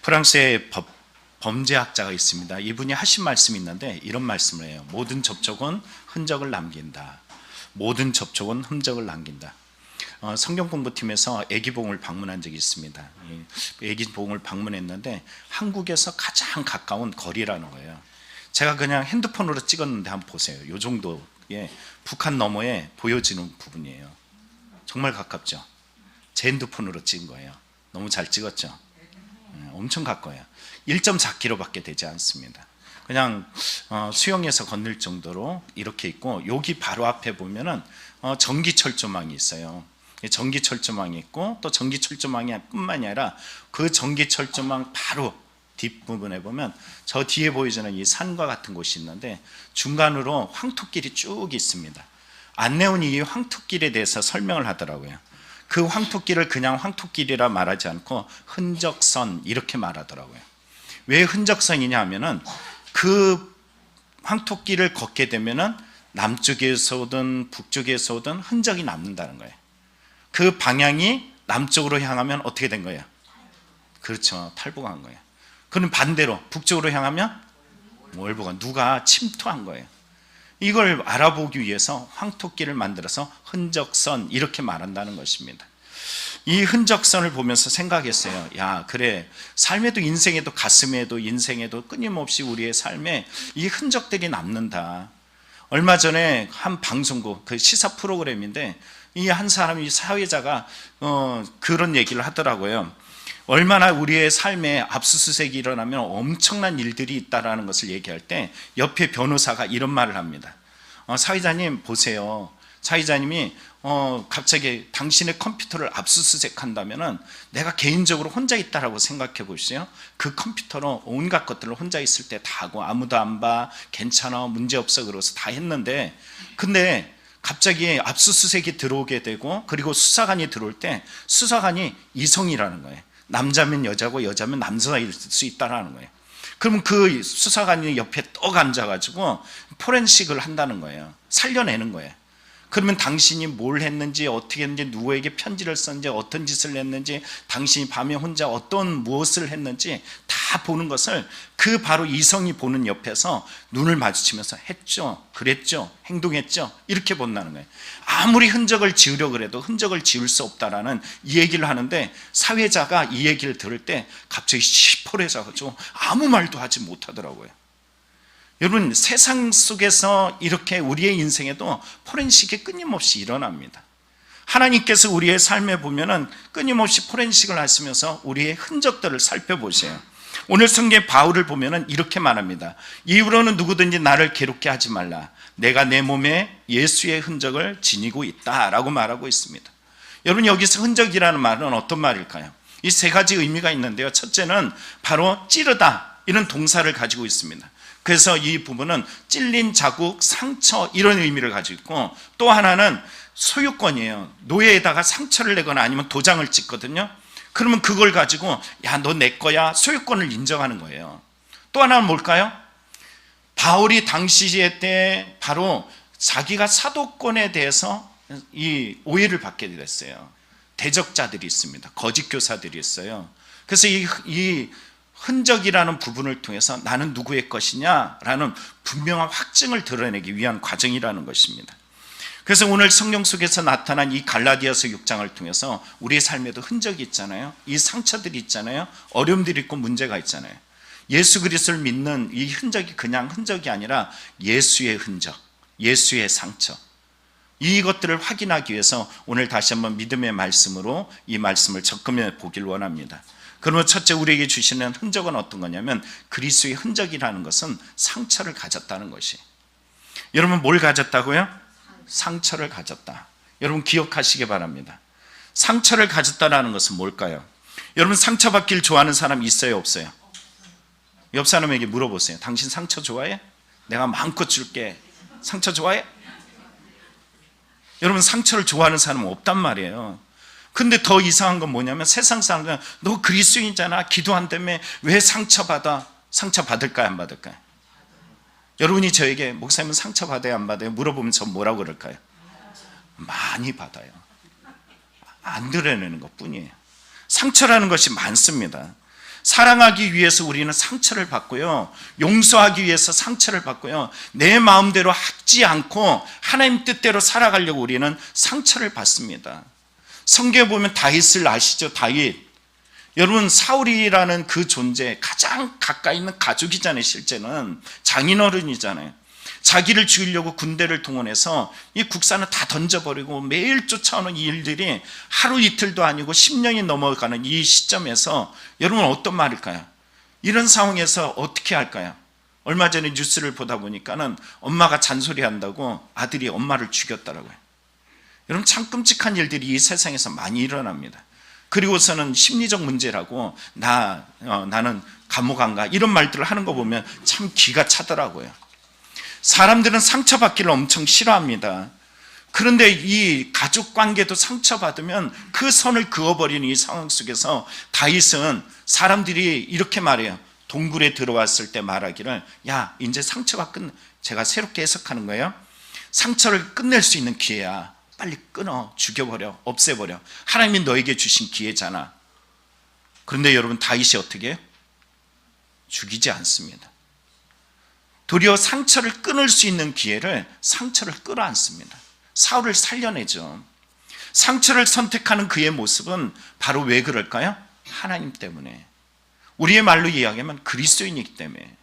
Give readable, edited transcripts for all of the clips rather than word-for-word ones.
프랑스의 범죄학자가 있습니다. 이분이 하신 말씀이 있는데 이런 말씀을 해요. 모든 접촉은 흔적을 남긴다. 모든 접촉은 흔적을 남긴다. 성경 공부팀에서 애기봉을 방문한 적이 있습니다. 애기봉을 방문했는데 한국에서 가장 가까운 거리라는 거예요. 제가 그냥 핸드폰으로 찍었는데 한번 보세요. 이 정도의 북한 너머에 보여지는 부분이에요. 정말 가깝죠. 제 핸드폰으로 찍은 거예요. 너무 잘 찍었죠. 엄청 가까워요. 1.4km밖에 되지 않습니다. 그냥 수영해서 건널 정도로 이렇게 있고, 여기 바로 앞에 보면은 전기철조망이 있어요. 전기철조망이 있고, 또 전기철조망이 뿐만이 아니라 그 전기철조망 바로 뒷부분에 보면 저 뒤에 보이지는 이 산과 같은 곳이 있는데 중간으로 황토길이 쭉 있습니다. 안내원이 이 황토길에 대해서 설명을 하더라고요. 그 황토길을 그냥 황토길이라 말하지 않고 흔적선 이렇게 말하더라고요. 왜 흔적선이냐 하면은 그 황토길을 걷게 되면은 남쪽에서 오든 북쪽에서 오든 흔적이 남는다는 거예요. 그 방향이 남쪽으로 향하면 어떻게 된 거예요? 그렇죠. 탈북한 거예요. 그럼 반대로 북쪽으로 향하면 월북한, 누가 침투한 거예요. 이걸 알아보기 위해서 황토길을 만들어서 흔적선 이렇게 말한다는 것입니다. 이 흔적선을 보면서 생각했어요. 야, 그래, 삶에도 인생에도 가슴에도 인생에도 끊임없이 우리의 삶에 이 흔적들이 남는다. 얼마 전에 한 방송국, 그 시사 프로그램인데 이 한 사람이, 사회자가 그런 얘기를 하더라고요. 얼마나 우리의 삶에 압수수색이 일어나면 엄청난 일들이 있다라는 것을 얘기할 때 옆에 변호사가 이런 말을 합니다. 사회자님 보세요. 사회자님이 갑자기 당신의 컴퓨터를 압수수색한다면은 내가 개인적으로 혼자 있다라고 생각해 보세요. 그 컴퓨터로 온갖 것들을 혼자 있을 때 다 하고 아무도 안 봐, 괜찮아, 문제 없어, 그러고서 다 했는데, 근데 갑자기 압수수색이 들어오게 되고, 그리고 수사관이 들어올 때 수사관이 이성이라는 거예요. 남자면 여자고 여자면 남자일 수 있다라는 거예요. 그러면 그 수사관이 옆에 떡 앉아가지고 포렌식을 한다는 거예요. 살려내는 거예요. 그러면 당신이 뭘 했는지, 어떻게 했는지, 누구에게 편지를 썼는지, 어떤 짓을 했는지, 당신이 밤에 혼자 어떤 무엇을 했는지 다 보는 것을 그 바로 이성이 보는 옆에서 눈을 마주치면서 했죠, 그랬죠, 행동했죠, 이렇게 본다는 거예요. 아무리 흔적을 지우려고 해도 흔적을 지울 수 없다라는 이 얘기를 하는데, 사회자가 이 얘기를 들을 때 갑자기 시퍼래져가지고 아무 말도 하지 못하더라고요. 여러분, 세상 속에서 이렇게 우리의 인생에도 포렌식이 끊임없이 일어납니다. 하나님께서 우리의 삶에 보면은 끊임없이 포렌식을 하시면서 우리의 흔적들을 살펴보세요. 오늘 성경의 바울을 보면은 이렇게 말합니다. 이후로는 누구든지 나를 괴롭게 하지 말라. 내가 내 몸에 예수의 흔적을 지니고 있다라고 말하고 있습니다. 여러분, 여기서 흔적이라는 말은 어떤 말일까요? 이 세 가지 의미가 있는데요. 첫째는 바로 찌르다, 이런 동사를 가지고 있습니다. 그래서 이 부분은 찔린 자국, 상처, 이런 의미를 가지고 있고, 또 하나는 소유권이에요. 노예에다가 상처를 내거나 아니면 도장을 찍거든요. 그러면 그걸 가지고 야, 너 내 거야, 소유권을 인정하는 거예요. 또 하나는 뭘까요? 바울이 당시에 때 바로 자기가 사도권에 대해서 이 오해를 받게 됐어요. 대적자들이 있습니다. 거짓 교사들이 있어요. 그래서 이 흔적이라는 부분을 통해서 나는 누구의 것이냐라는 분명한 확증을 드러내기 위한 과정이라는 것입니다. 그래서 오늘 성경 속에서 나타난 이 갈라디아서 6장을 통해서 우리의 삶에도 흔적이 있잖아요. 이 상처들이 있잖아요. 어려움들이 있고 문제가 있잖아요. 예수 그리스도를 믿는 이 흔적이 그냥 흔적이 아니라 예수의 흔적, 예수의 상처, 이것들을 확인하기 위해서 오늘 다시 한번 믿음의 말씀으로 이 말씀을 접근해 보길 원합니다. 그러면 첫째, 우리에게 주시는 흔적은 어떤 거냐면, 그리스도의 흔적이라는 것은 상처를 가졌다는 것이. 여러분, 뭘 가졌다고요? 상처를 가졌다. 여러분 기억하시기 바랍니다. 상처를 가졌다는 것은 뭘까요? 여러분, 상처받길 좋아하는 사람 있어요, 없어요? 옆 사람에게 물어보세요. 당신 상처 좋아해? 내가 마음껏 줄게. 상처 좋아해? 여러분, 상처를 좋아하는 사람은 없단 말이에요. 근데 더 이상한 건 뭐냐면, 세상 사람들은 너 그리스도인이잖아, 기도한다며, 왜 상처받아? 상처받을까요, 안 받을까요? 여러분이 저에게 목사님은 상처받아요, 안 받아요? 물어보면 전 뭐라고 그럴까요? 많이 받아요. 안 드러내는 것 뿐이에요. 상처라는 것이 많습니다. 사랑하기 위해서 우리는 상처를 받고요, 용서하기 위해서 상처를 받고요, 내 마음대로 하지 않고 하나님 뜻대로 살아가려고 우리는 상처를 받습니다. 성경에 보면 다윗을 아시죠? 다윗. 여러분, 사울이라는 그 존재, 가장 가까이 있는 가족이잖아요. 실제는 장인어른이잖아요. 자기를 죽이려고 군대를 동원해서 이 국사는 다 던져버리고 매일 쫓아오는 이 일들이 하루 이틀도 아니고 10년이 넘어가는 이 시점에서 여러분 어떤 말일까요? 이런 상황에서 어떻게 할까요? 얼마 전에 뉴스를 보다 보니까는 엄마가 잔소리한다고 아들이 엄마를 죽였더라고요. 여러분, 참 끔찍한 일들이 이 세상에서 많이 일어납니다. 그리고서는 심리적 문제라고 나는 감옥 안 가, 이런 말들을 하는 거 보면 참 기가 차더라고요. 사람들은 상처받기를 엄청 싫어합니다. 그런데 이 가족 관계도 상처받으면 그 선을 그어버리는 이 상황 속에서 다윗은 사람들이 이렇게 말해요. 동굴에 들어왔을 때 말하기를, 야, 이제 상처가 제가 새롭게 해석하는 거예요. 상처를 끝낼 수 있는 기회야. 빨리 끊어, 죽여버려, 없애버려. 하나님이 너에게 주신 기회잖아. 그런데 여러분, 다윗이 어떻게 해요? 죽이지 않습니다. 도리어 상처를 끊을 수 있는 기회를 상처를 끌어안습니다. 사울을 살려내죠. 상처를 선택하는 그의 모습은 바로 왜 그럴까요? 하나님 때문에. 우리의 말로 이야기하면 그리스도인이기 때문에.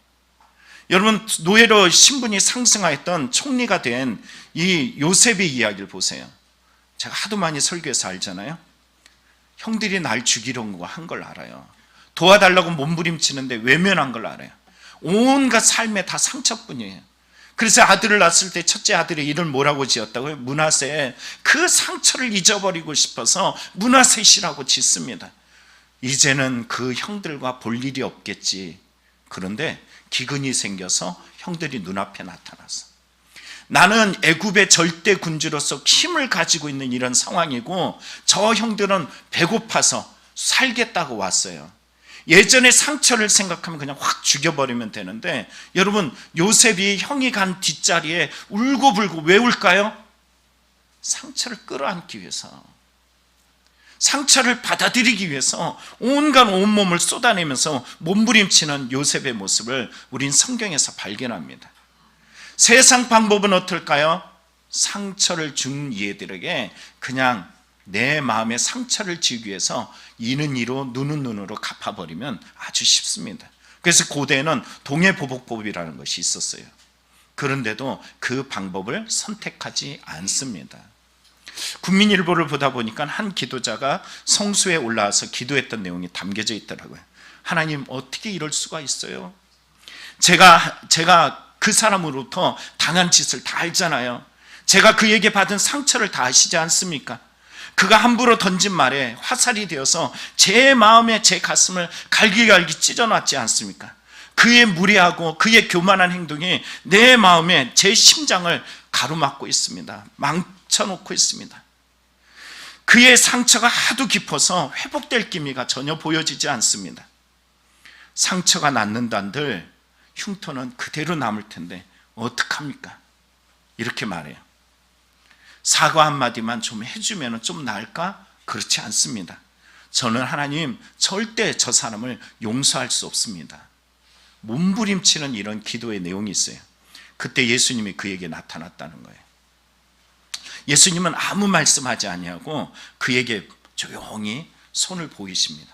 여러분, 노예로 신분이 상승하였던 총리가 된 이 요셉의 이야기를 보세요. 제가 하도 많이 설교해서 알잖아요. 형들이 날 죽이려고 한 걸 알아요. 도와달라고 몸부림치는데 외면한 걸 알아요. 온갖 삶에 다 상처뿐이에요. 그래서 아들을 낳았을 때 첫째 아들의 이름을 뭐라고 지었다고요? 므낫세. 그 상처를 잊어버리고 싶어서 므낫셋이라고 짓습니다. 이제는 그 형들과 볼 일이 없겠지. 그런데 기근이 생겨서 형들이 눈앞에 나타났어. 나는 애굽의 절대 군주로서 힘을 가지고 있는 이런 상황이고, 저 형들은 배고파서 살겠다고 왔어요. 예전의 상처를 생각하면 그냥 확 죽여버리면 되는데, 여러분, 요셉이 형이 간 뒷자리에 울고불고 왜 울까요? 상처를 끌어안기 위해서, 상처를 받아들이기 위해서 온갖 온몸을 쏟아내면서 몸부림치는 요셉의 모습을 우린 성경에서 발견합니다. 세상 방법은 어떨까요? 상처를 준 이들에게 그냥 내 마음의 상처를 지우기 위해서 이는 이로 눈은 눈으로 갚아버리면 아주 쉽습니다. 그래서 고대에는 동해보복법이라는 것이 있었어요. 그런데도 그 방법을 선택하지 않습니다. 국민일보를 보다 보니까 한 기도자가 성수에 올라와서 기도했던 내용이 담겨져 있더라고요. 하나님, 어떻게 이럴 수가 있어요? 제가 그 사람으로부터 당한 짓을 다 알잖아요. 제가 그에게 받은 상처를 다 아시지 않습니까? 그가 함부로 던진 말에 화살이 되어서 제 마음에 제 가슴을 갈기갈기 찢어놨지 않습니까? 그의 무례하고 그의 교만한 행동이 내 마음에 제 심장을 가로막고 있습니다. 망쳐놓고 있습니다. 그의 상처가 하도 깊어서 회복될 기미가 전혀 보여지지 않습니다. 상처가 낫는단들 흉터는 그대로 남을 텐데 어떡합니까? 이렇게 말해요. 사과 한마디만 좀 해주면 좀 나을까? 그렇지 않습니다. 저는 하나님, 절대 저 사람을 용서할 수 없습니다. 몸부림치는 이런 기도의 내용이 있어요. 그때 예수님이 그에게 나타났다는 거예요. 예수님은 아무 말씀하지 아니하고 그에게 조용히 손을 보이십니다.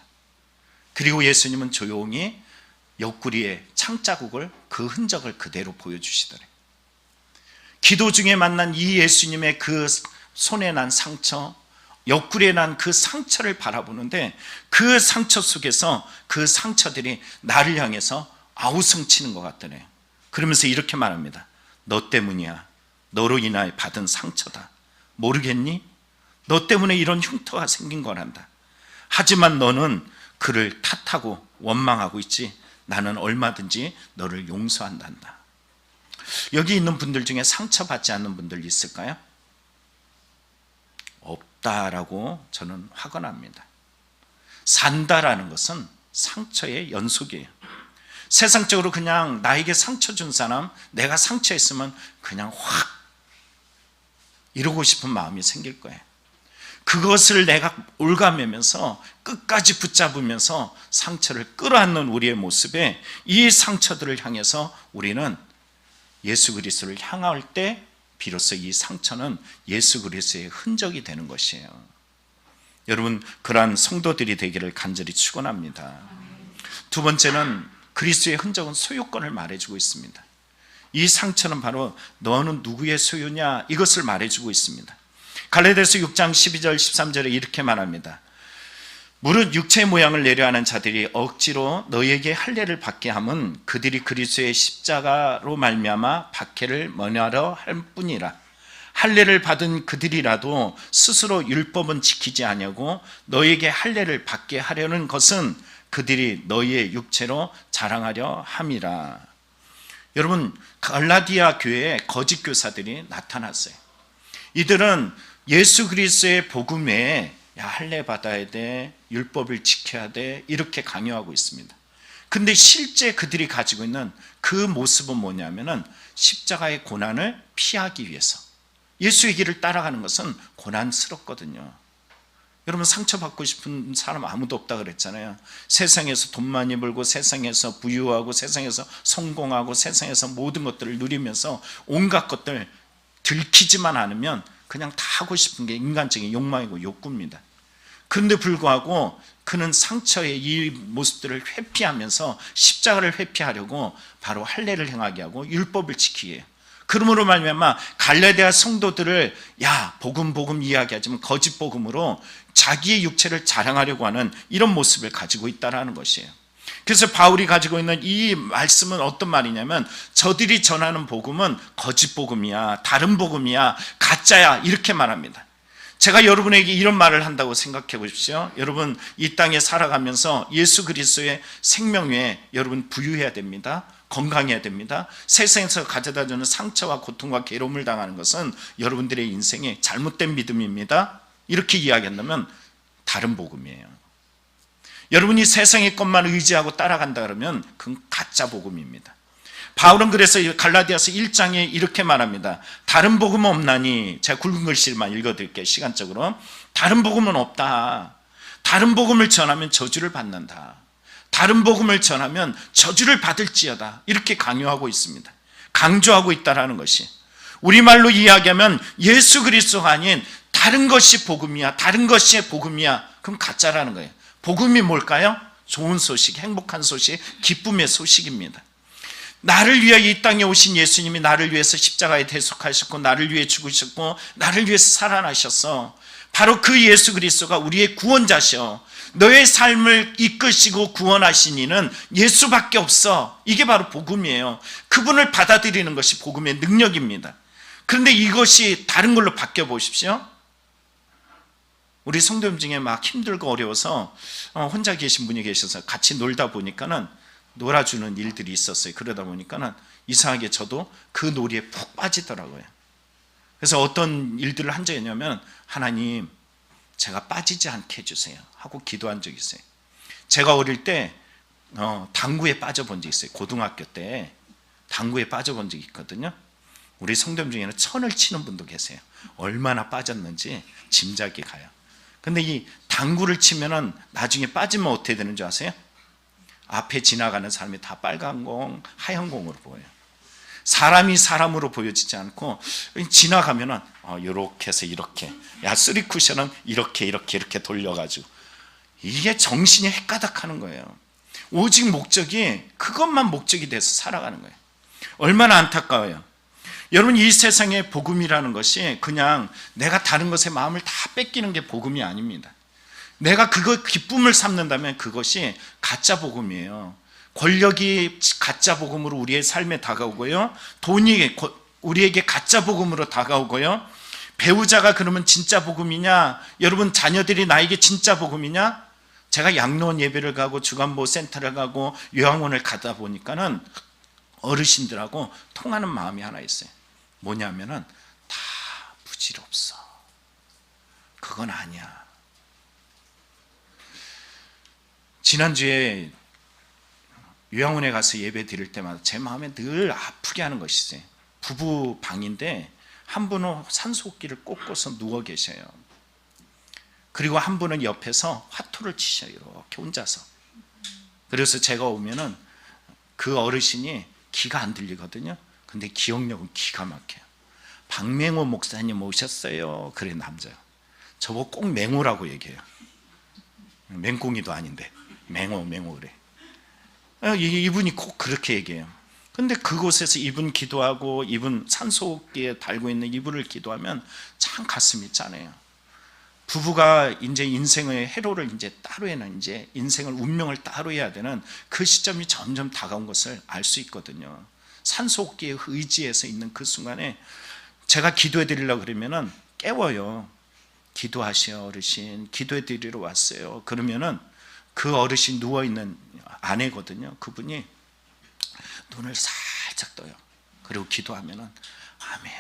그리고 예수님은 조용히 옆구리에 창자국을, 그 흔적을 그대로 보여주시더래요. 기도 중에 만난 이 예수님의 그 손에 난 상처, 옆구리에 난 그 상처를 바라보는데, 그 상처 속에서 그 상처들이 나를 향해서 아우성치는 것 같더래요. 그러면서 이렇게 말합니다. 너 때문이야. 너로 인하여 받은 상처다. 모르겠니? 너 때문에 이런 흉터가 생긴 거란다. 하지만 너는 그를 탓하고 원망하고 있지, 나는 얼마든지 너를 용서한단다. 여기 있는 분들 중에 상처받지 않는 분들 있을까요? 없다라고 저는 확언합니다. 산다라는 것은 상처의 연속이에요. 세상적으로 그냥 나에게 상처 준 사람, 내가 상처했으면 그냥 확 이러고 싶은 마음이 생길 거예요. 그것을 내가 올가매면서 끝까지 붙잡으면서 상처를 끌어안는 우리의 모습에 이 상처들을 향해서 우리는 예수 그리스도를 향할 때 비로소 이 상처는 예수 그리스도의 흔적이 되는 것이에요. 여러분, 그러한 성도들이 되기를 간절히 축원합니다. 두 번째는 그리스도의 흔적은 소유권을 말해주고 있습니다. 이 상처는 바로 너는 누구의 소유냐 이것을 말해주고 있습니다. 갈라디아서 6장 12절 13절에 이렇게 말합니다. 무릇 육체의 모양을 내려하는 자들이 억지로 너희에게 할례를 받게 함은 그들이 그리스도의 십자가로 말미암아 박해를 면하려 할 뿐이라. 할례를 받은 그들이라도 스스로 율법은 지키지 아니하고 너희에게 할례를 받게 하려는 것은 그들이 너희의 육체로 자랑하려 함이라. 여러분, 갈라디아 교회에 거짓 교사들이 나타났어요. 이들은 예수 그리스도의 복음 외에 할례 받아야 돼, 율법을 지켜야 돼 이렇게 강요하고 있습니다. 근데 실제 그들이 가지고 있는 그 모습은 뭐냐면은 십자가의 고난을 피하기 위해서 예수의 길을 따라가는 것은 고난스럽거든요. 여러분, 상처받고 싶은 사람 아무도 없다 그랬잖아요. 세상에서 돈 많이 벌고 세상에서 부유하고 세상에서 성공하고 세상에서 모든 것들을 누리면서 온갖 것들 들키지만 않으면 그냥 다 하고 싶은 게 인간적인 욕망이고 욕구입니다. 그런데 불구하고 그는 상처의 이 모습들을 회피하면서 십자가를 회피하려고 바로 할례를 행하게 하고 율법을 지키게 해요. 그러므로 말미암아 갈라디아 성도들을 복음 이야기하지만 거짓 복음으로 자기의 육체를 자랑하려고 하는 이런 모습을 가지고 있다는 것이에요. 그래서 바울이 가지고 있는 이 말씀은 어떤 말이냐면 저들이 전하는 복음은 거짓 복음이야, 다른 복음이야, 가짜야 이렇게 말합니다. 제가 여러분에게 이런 말을 한다고 생각해 보십시오. 여러분, 이 땅에 살아가면서 예수 그리스도의 생명 외에 여러분 부유해야 됩니다. 건강해야 됩니다. 세상에서 가져다주는 상처와 고통과 괴로움을 당하는 것은 여러분들의 인생의 잘못된 믿음입니다. 이렇게 이야기한다면 다른 복음이에요. 여러분이 세상의 것만 의지하고 따라간다 그러면 그건 가짜 복음입니다. 바울은 그래서 갈라디아서 1장에 이렇게 말합니다. 다른 복음은 없나니, 제가 굵은 글씨만 읽어드릴게요. 시간적으로. 다른 복음은 없다. 다른 복음을 전하면 저주를 받는다. 다른 복음을 전하면 저주를 받을지어다. 이렇게 강요하고 있습니다. 강조하고 있다는 것이, 우리말로 이야기하면 예수 그리스도가 아닌 다른 것이 복음이야, 다른 것이 복음이야, 그럼 가짜라는 거예요. 복음이 뭘까요? 좋은 소식, 행복한 소식, 기쁨의 소식입니다. 나를 위해 이 땅에 오신 예수님이 나를 위해서 십자가에 대속하셨고 나를 위해 죽으셨고 나를 위해서 살아나셨어. 바로 그 예수 그리스도가 우리의 구원자셔. 너의 삶을 이끄시고 구원하신 이는 예수밖에 없어. 이게 바로 복음이에요. 그분을 받아들이는 것이 복음의 능력입니다. 그런데 이것이 다른 걸로 바뀌어 보십시오. 우리 성도님 중에 막 힘들고 어려워서 혼자 계신 분이 계셔서 같이 놀다 보니까는 놀아주는 일들이 있었어요. 그러다 보니까는 이상하게 저도 그 놀이에 푹 빠지더라고요. 그래서 어떤 일들을 한 적이 있냐면, 하나님 제가 빠지지 않게 해주세요 하고 기도한 적이 있어요. 제가 어릴 때 당구에 빠져본 적이 있어요. 고등학교 때 당구에 빠져본 적이 있거든요. 우리 성도님 중에는 천을 치는 분도 계세요. 얼마나 빠졌는지 짐작이 가요. 근데 이 당구를 치면은 나중에 빠지면 어떻게 되는 줄 아세요? 앞에 지나가는 사람이 다 빨간 공, 하얀 공으로 보여요. 사람이 사람으로 보여지지 않고 지나가면은 이렇게 해서 이렇게, 쓰리 쿠션은 이렇게 돌려가지고, 이게 정신이 헷가닥하는 거예요. 오직 목적이 그것만 목적이 돼서 살아가는 거예요. 얼마나 안타까워요. 여러분, 이 세상의 복음이라는 것이 그냥 내가 다른 것에 마음을 다 뺏기는 게 복음이 아닙니다. 내가 그거 기쁨을 삼는다면 그것이 가짜 복음이에요. 권력이 가짜 복음으로 우리의 삶에 다가오고요, 돈이 우리에게 가짜 복음으로 다가오고요, 배우자가 그러면 진짜 복음이냐, 여러분 자녀들이 나에게 진짜 복음이냐. 제가 양로원 예배를 가고 주간보호 센터를 가고 요양원을 가다 보니까는 어르신들하고 통하는 마음이 하나 있어요. 뭐냐면은 다 부질없어, 그건 아니야. 지난주에 요양원에 가서 예배 드릴 때마다 제 마음에 늘 아프게 하는 것이 있어요. 부부 방인데 한 분은 산소호흡기를 꽂고서 누워 계셔요. 그리고 한 분은 옆에서 화투를 치셔요. 이렇게 혼자서. 그래서 제가 오면은 그 어르신이 귀가 안 들리거든요. 근데 기억력은 기가 막혀요. 박맹호 목사님 오셨어요. 그래, 남자요. 저보고 꼭 맹호라고 얘기해요. 맹꽁이도 아닌데 맹호 그래. 이분이 꼭 그렇게 얘기해요. 근데 그곳에서 이분 기도하고 이분 산소호흡기에 달고 있는 이분을 기도하면 참 가슴이 짠해요. 부부가 이제 인생의 해로를 이제 따로 해는 이제 인생을 운명을 따로 해야 되는 그 시점이 점점 다가온 것을 알 수 있거든요. 산소호흡기에 의지해서 있는 그 순간에 제가 기도해 드리려고 그러면은 깨워요. 기도하시오 어르신, 기도해 드리러 왔어요. 그러면은 그 어르신 누워 있는 아내거든요. 그분이 눈을 살짝 떠요. 그리고 기도하면은 아멘,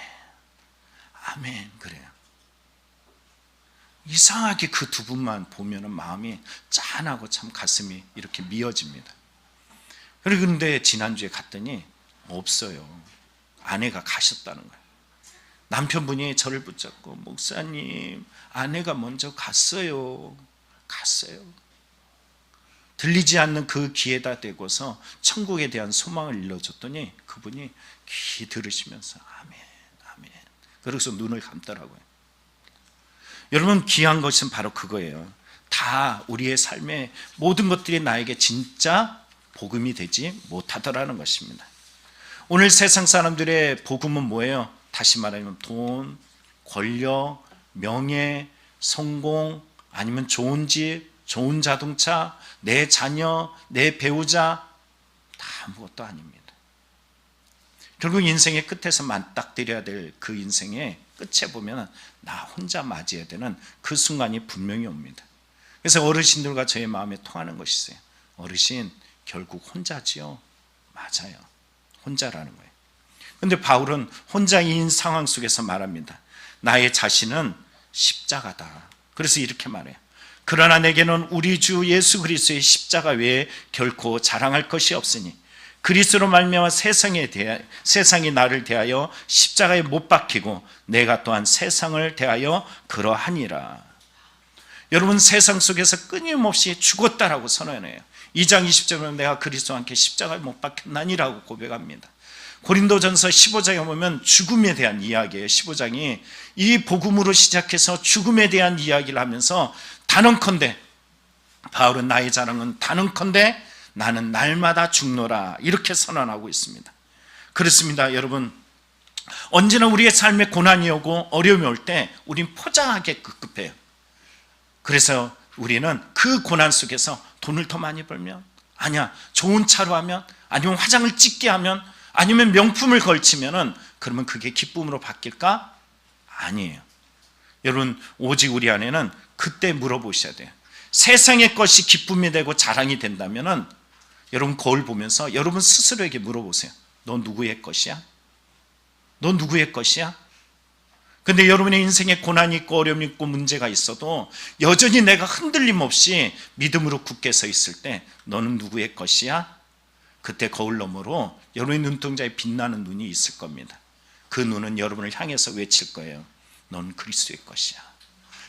아멘 그래요. 이상하게 그 두 분만 보면은 마음이 짠하고 참 가슴이 이렇게 미어집니다. 그런데 지난주에 갔더니 없어요. 아내가 가셨다는 거예요. 남편분이 저를 붙잡고 목사님, 아내가 먼저 갔어요. 들리지 않는 그 귀에다 대고서 천국에 대한 소망을 일러줬더니 그분이 귀 들으시면서 아멘, 아멘. 그래서 눈을 감더라고요. 여러분, 귀한 것은 바로 그거예요. 다 우리의 삶의 모든 것들이 나에게 진짜 복음이 되지 못하더라는 것입니다. 오늘 세상 사람들의 복음은 뭐예요? 다시 말하면 돈, 권력, 명예, 성공, 아니면 좋은 집, 좋은 자동차, 내 자녀, 내 배우자, 다 아무것도 아닙니다. 결국 인생의 끝에서 맞닥뜨려야 될 그 인생의 끝에 보면 나 혼자 맞이해야 되는 그 순간이 분명히 옵니다. 그래서 어르신들과 저의 마음에 통하는 것이 있어요. 어르신, 결국 혼자지요? 맞아요. 혼자라는 거예요. 그런데 바울은 혼자인 상황 속에서 말합니다. 나의 자신은 십자가다. 그래서 이렇게 말해요. 그러나 내게는 우리 주 예수 그리스도의 십자가 외에 결코 자랑할 것이 없으니 그리스도로 말미암아 세상이 나를 대하여 십자가에 못 박히고 내가 또한 세상을 대하여 그러하니라. 여러분, 세상 속에서 끊임없이 죽었다라고 선언해요. 2장 20절은 내가 그리스도와 함께 십자가에 못 박혔나니라고 고백합니다. 고린도전서 15장에 보면 죽음에 대한 이야기예요. 15장이 이 복음으로 시작해서 죽음에 대한 이야기를 하면서 단언컨대 바울은 나의 자랑은 단언컨대 나는 날마다 죽노라 이렇게 선언하고 있습니다. 그렇습니다. 여러분, 언제나 우리의 삶에 고난이 오고 어려움이 올 때 우린 포장하게 급급해요. 그래서 우리는 그 고난 속에서 돈을 더 많이 벌면, 아니야 좋은 차로 하면, 아니면 화장을 짙게 하면, 아니면 명품을 걸치면은 그러면 그게 기쁨으로 바뀔까? 아니에요. 여러분, 오직 우리 안에는 그때 물어보셔야 돼요. 세상의 것이 기쁨이 되고 자랑이 된다면은 여러분 거울 보면서 여러분 스스로에게 물어보세요. 너 누구의 것이야? 너 누구의 것이야? 근데 여러분의 인생에 고난이 있고 어려움이 있고 문제가 있어도 여전히 내가 흔들림 없이 믿음으로 굳게 서 있을 때 너는 누구의 것이야? 그때 거울 너머로 여러분의 눈동자에 빛나는 눈이 있을 겁니다. 그 눈은 여러분을 향해서 외칠 거예요. 넌 그리스도의 것이야.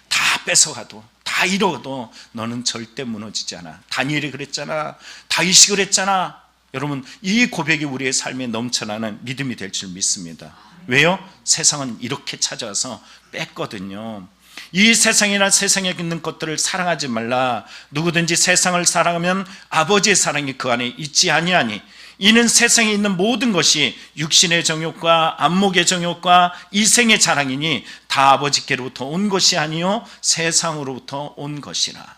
다 뺏어가도, 다 잃어도 너는 절대 무너지지 않아. 다니엘이 그랬잖아. 다윗이 그랬잖아. 여러분, 이 고백이 우리의 삶에 넘쳐나는 믿음이 될 줄 믿습니다. 왜요? 세상은 이렇게 찾아와서 뺐거든요. 이 세상이나 세상에 있는 것들을 사랑하지 말라. 누구든지 세상을 사랑하면 아버지의 사랑이 그 안에 있지 아니하니 이는 세상에 있는 모든 것이 육신의 정욕과 안목의 정욕과 이생의 자랑이니 다 아버지께로부터 온 것이 아니요 세상으로부터 온 것이라.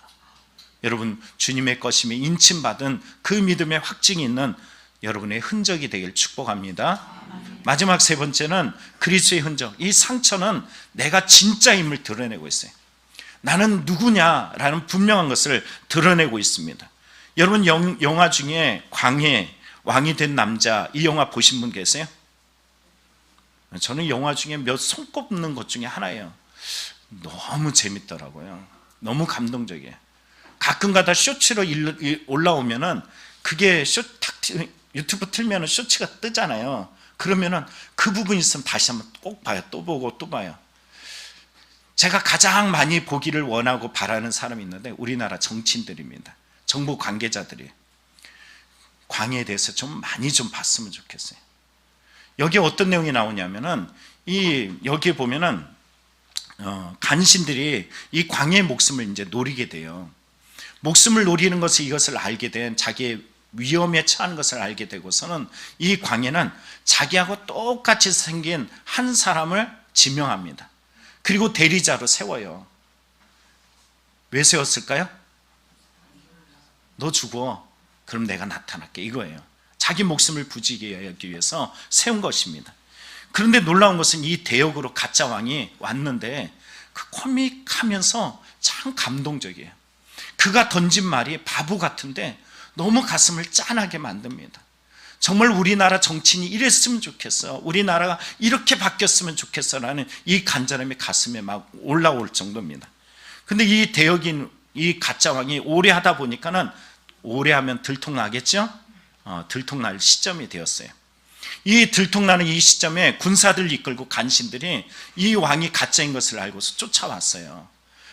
여러분, 주님의 것임에 인침받은 그 믿음의 확증이 있는 여러분의 흔적이 되길 축복합니다. 마지막 세 번째는 그리스도의 흔적. 이 상처는 내가 진짜임을 드러내고 있어요. 나는 누구냐라는 분명한 것을 드러내고 있습니다. 여러분, 영화 중에 광해 왕이 된 남자, 이 영화 보신 분 계세요? 저는 영화 중에 몇 손꼽는 것 중에 하나예요. 너무 재밌더라고요. 너무 감동적이에요. 가끔가다 쇼츠로 올라오면은 그게 유튜브 틀면은 쇼츠가 뜨잖아요. 그러면은 그 부분 있으면 다시 한번 꼭 봐요. 또 보고 또 봐요. 제가 가장 많이 보기를 원하고 바라는 사람이 있는데 우리나라 정치인들입니다. 정부 관계자들이 광해에 대해서 좀 많이 좀 봤으면 좋겠어요. 여기에 어떤 내용이 나오냐면은 여기에 보면은 간신들이 이 광해의 목숨을 이제 노리게 돼요. 목숨을 노리는 것을 이것을 알게 된 자기의 위험에 처한 것을 알게 되고서는 이 광해는 자기하고 똑같이 생긴 한 사람을 지명합니다. 그리고 대리자로 세워요. 왜 세웠을까요? 너 죽어. 그럼 내가 나타날게. 이거예요. 자기 목숨을 부지게 하기 위해서 세운 것입니다. 그런데 놀라운 것은 이 대역으로 가짜 왕이 왔는데 그 코믹하면서 참 감동적이에요. 그가 던진 말이 바보 같은데 너무 가슴을 짠하게 만듭니다. 정말 우리나라 정치인이 이랬으면 좋겠어, 우리나라가 이렇게 바뀌었으면 좋겠어라는 이 간절함이 가슴에 막 올라올 정도입니다. 근데 이 대역인 이 가짜 왕이 오래 하다 보니까는 오래 하면 들통나겠죠? 들통날 시점이 되었어요. 이 들통나는 이 시점에 군사들 이끌고 간신들이 이 왕이 가짜인 것을 알고서 쫓아왔어요.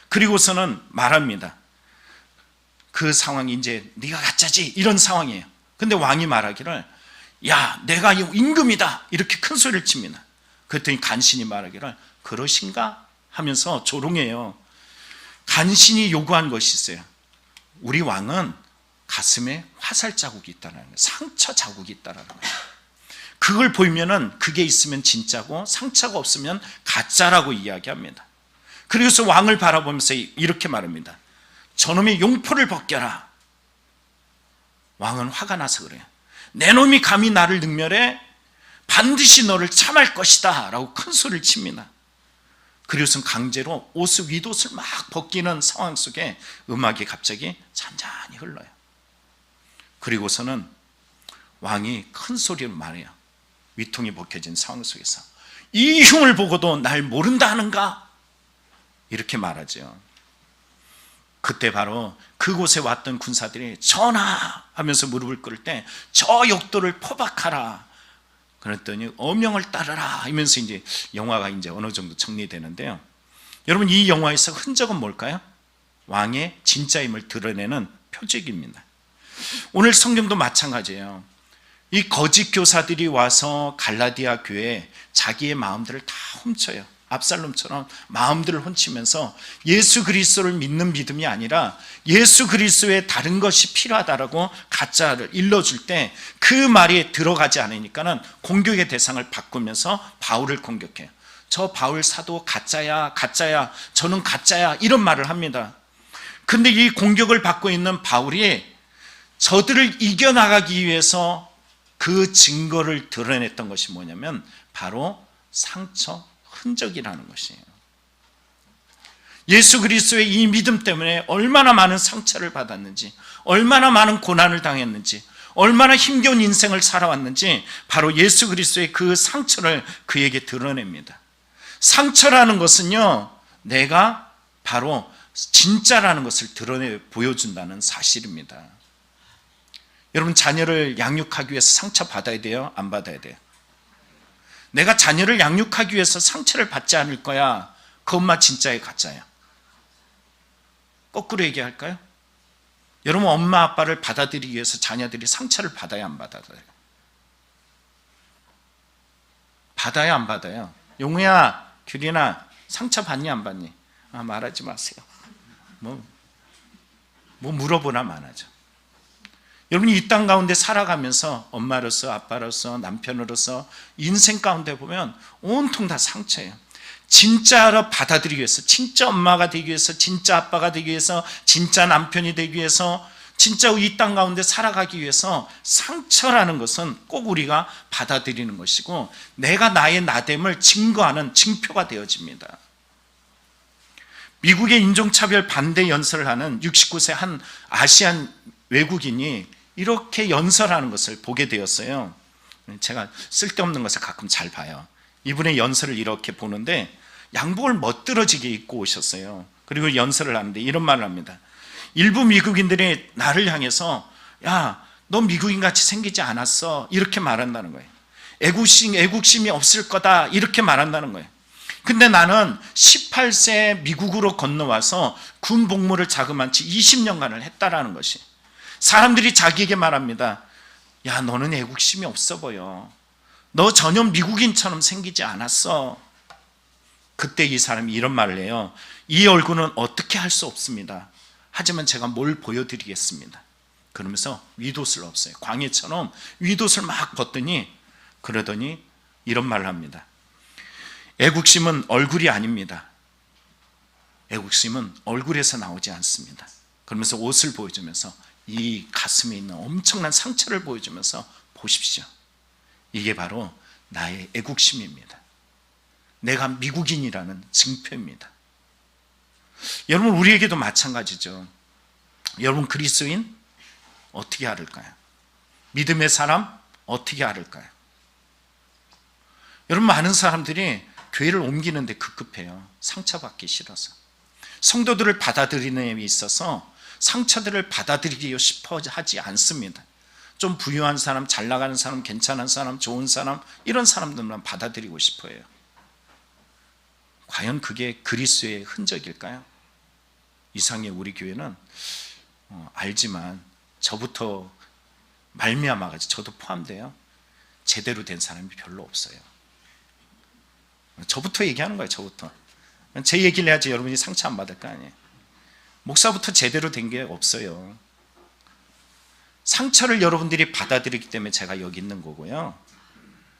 그리고서는 말합니다. 그 상황이 이제 네가 가짜지 이런 상황이에요. 근데 왕이 말하기를 야 내가 임금이다 이렇게 큰 소리를 칩니다. 그랬더니 간신이 말하기를 그러신가 하면서 조롱해요. 간신이 요구한 것이 있어요. 우리 왕은 가슴에 화살 자국이 있다는 거예요. 상처 자국이 있다는 거예요. 그걸 보이면은 그게 있으면 진짜고 상처가 없으면 가짜라고 이야기합니다. 그래서 왕을 바라보면서 이렇게 말합니다. 저놈이 용포를 벗겨라. 왕은 화가 나서 그래요. 내 놈이 감히 나를 능멸해 반드시 너를 참할 것이다 라고 큰 소리를 칩니다. 그리고선 강제로 옷을 윗옷을 막 벗기는 상황 속에 음악이 갑자기 잔잔히 흘러요. 그리고서는 왕이 큰 소리로 말해요. 위통이 벗겨진 상황 속에서 이 흉을 보고도 날 모른다 하는가? 이렇게 말하죠. 그때 바로 그곳에 왔던 군사들이 전하 하면서 무릎을 꿇을 때 저 욕도를 포박하라. 그랬더니 어명을 따르라 하면서 이제 영화가 이제 어느 정도 정리되는데요. 여러분 이 영화에서 흔적은 뭘까요? 왕의 진짜임을 드러내는 표적입니다. 오늘 성경도 마찬가지예요. 이 거짓 교사들이 와서 갈라디아 교회에 자기의 마음들을 다 훔쳐요. 압살롬처럼 마음들을 훔치면서 예수 그리스도를 믿는 믿음이 아니라 예수 그리스도에 다른 것이 필요하다라고 가짜를 일러줄 때 그 말이 들어가지 않으니까는 공격의 대상을 바꾸면서 바울을 공격해요. 저 바울 사도 가짜야, 가짜야, 저는 가짜야 이런 말을 합니다. 근데 이 공격을 받고 있는 바울이 저들을 이겨나가기 위해서 그 증거를 드러냈던 것이 뭐냐면 바로 상처, 흔적이라는 것이에요. 예수 그리스도의 이 믿음 때문에 얼마나 많은 상처를 받았는지, 얼마나 많은 고난을 당했는지, 얼마나 힘겨운 인생을 살아왔는지 바로 예수 그리스도의 그 상처를 그에게 드러냅니다. 상처라는 것은요, 내가 바로 진짜라는 것을 드러내 보여준다는 사실입니다. 여러분 자녀를 양육하기 위해서 상처 받아야 돼요? 안 받아야 돼요? 내가 자녀를 양육하기 위해서 상처를 받지 않을 거야. 그 엄마 진짜예요, 가짜예요? 거꾸로 얘기할까요? 여러분 엄마 아빠를 받아들이기 위해서 자녀들이 상처를 받아야 안 받아요? 받아야 안 받아요? 용우야, 규린아 상처 받니 안 받니? 말하지 마세요. 뭐 물어보나 마나죠. 여러분이 이 땅 가운데 살아가면서 엄마로서 아빠로서 남편으로서 인생 가운데 보면 온통 다 상처예요. 진짜로 받아들이기 위해서, 진짜 엄마가 되기 위해서, 진짜 아빠가 되기 위해서, 진짜 남편이 되기 위해서, 진짜 이 땅 가운데 살아가기 위해서 상처라는 것은 꼭 우리가 받아들이는 것이고 내가 나의 나됨을 증거하는 증표가 되어집니다. 미국의 인종차별 반대 연설을 하는 69세 한 아시안 외국인이 이렇게 연설하는 것을 보게 되었어요. 제가 쓸데없는 것을 가끔 잘 봐요. 이분의 연설을 이렇게 보는데 양복을 멋들어지게 입고 오셨어요. 그리고 연설을 하는데 이런 말을 합니다. 일부 미국인들이 나를 향해서 야, 너 미국인 같이 생기지 않았어 이렇게 말한다는 거예요. 애국심이 없을 거다 이렇게 말한다는 거예요. 근데 나는 18세 미국으로 건너와서 군 복무를 자그만치 20년간을 했다라는 것이, 사람들이 자기에게 말합니다. 야, 너는 애국심이 없어 보여. 너 전혀 미국인처럼 생기지 않았어. 그때 이 사람이 이런 말을 해요. 이 얼굴은 어떻게 할 수 없습니다. 하지만 제가 뭘 보여드리겠습니다. 그러면서 윗옷을 없어요. 광해처럼 윗옷을 막 벗더니, 그러더니 이런 말을 합니다. 애국심은 얼굴이 아닙니다. 애국심은 얼굴에서 나오지 않습니다. 그러면서 옷을 보여주면서 이 가슴에 있는 엄청난 상처를 보여주면서, 보십시오. 이게 바로 나의 애국심입니다. 내가 미국인이라는 증표입니다. 여러분, 우리에게도 마찬가지죠. 여러분, 그리스도인 어떻게 알을까요? 믿음의 사람 어떻게 알을까요? 여러분, 많은 사람들이 교회를 옮기는데 급급해요. 상처받기 싫어서. 성도들을 받아들이는 데 있어서 상처들을 받아들이고 싶어 하지 않습니다. 좀 부유한 사람, 잘 나가는 사람, 괜찮은 사람, 좋은 사람, 이런 사람들만 받아들이고 싶어 해요. 과연 그게 그리스도의 흔적일까요? 이상의 우리 교회는 알지만 저부터 말미암아가지고 저도 포함돼요. 제대로 된 사람이 별로 없어요. 저부터 얘기하는 거예요. 저부터. 제 얘기를 해야지 여러분이 상처 안 받을 거 아니에요. 목사부터 제대로 된 게 없어요. 상처를 여러분들이 받아들이기 때문에 제가 여기 있는 거고요.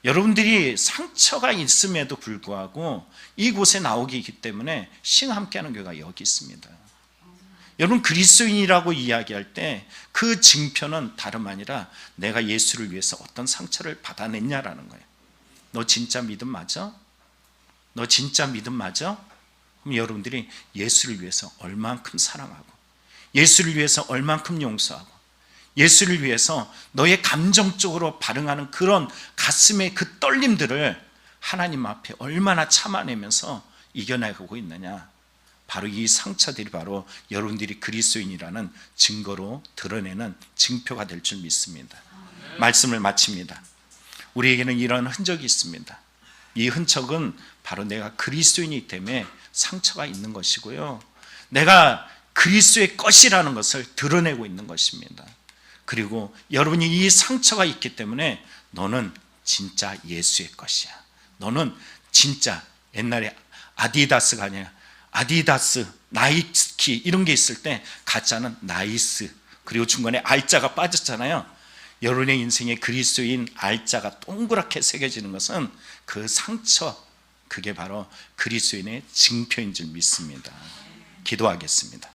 여러분들이 상처가 있음에도 불구하고 이곳에 나오기 때문에 시와 함께하는 교회가 여기 있습니다. 여러분, 그리스도인이라고 이야기할 때 그 증표는 다름 아니라 내가 예수를 위해서 어떤 상처를 받아냈냐라는 거예요. 너 진짜 믿음 맞아? 너 진짜 믿음 맞아? 그럼 여러분들이 예수를 위해서 얼만큼 사랑하고, 예수를 위해서 얼만큼 용서하고, 예수를 위해서 너의 감정적으로 반응하는 그런 가슴의 그 떨림들을 하나님 앞에 얼마나 참아내면서 이겨나가고 있느냐. 바로 이 상처들이 바로 여러분들이 그리스도인이라는 증거로 드러내는 증표가 될 줄 믿습니다. 말씀을 마칩니다. 우리에게는 이런 흔적이 있습니다. 이 흔적은 바로 내가 그리스도인이기 때문에 상처가 있는 것이고요, 내가 그리스도의 것이라는 것을 드러내고 있는 것입니다. 그리고 여러분이 이 상처가 있기 때문에 너는 진짜 예수의 것이야. 너는 진짜, 옛날에 아디다스가 아니라 아디다스, 나이키 이런 게 있을 때 가짜는 나이스, 그리고 중간에 알자가 빠졌잖아요. 여러분의 인생에 그리스도인 알자가 동그랗게 새겨지는 것은 그 상처, 그게 바로 그리스도인의 증표인 줄 믿습니다. 기도하겠습니다.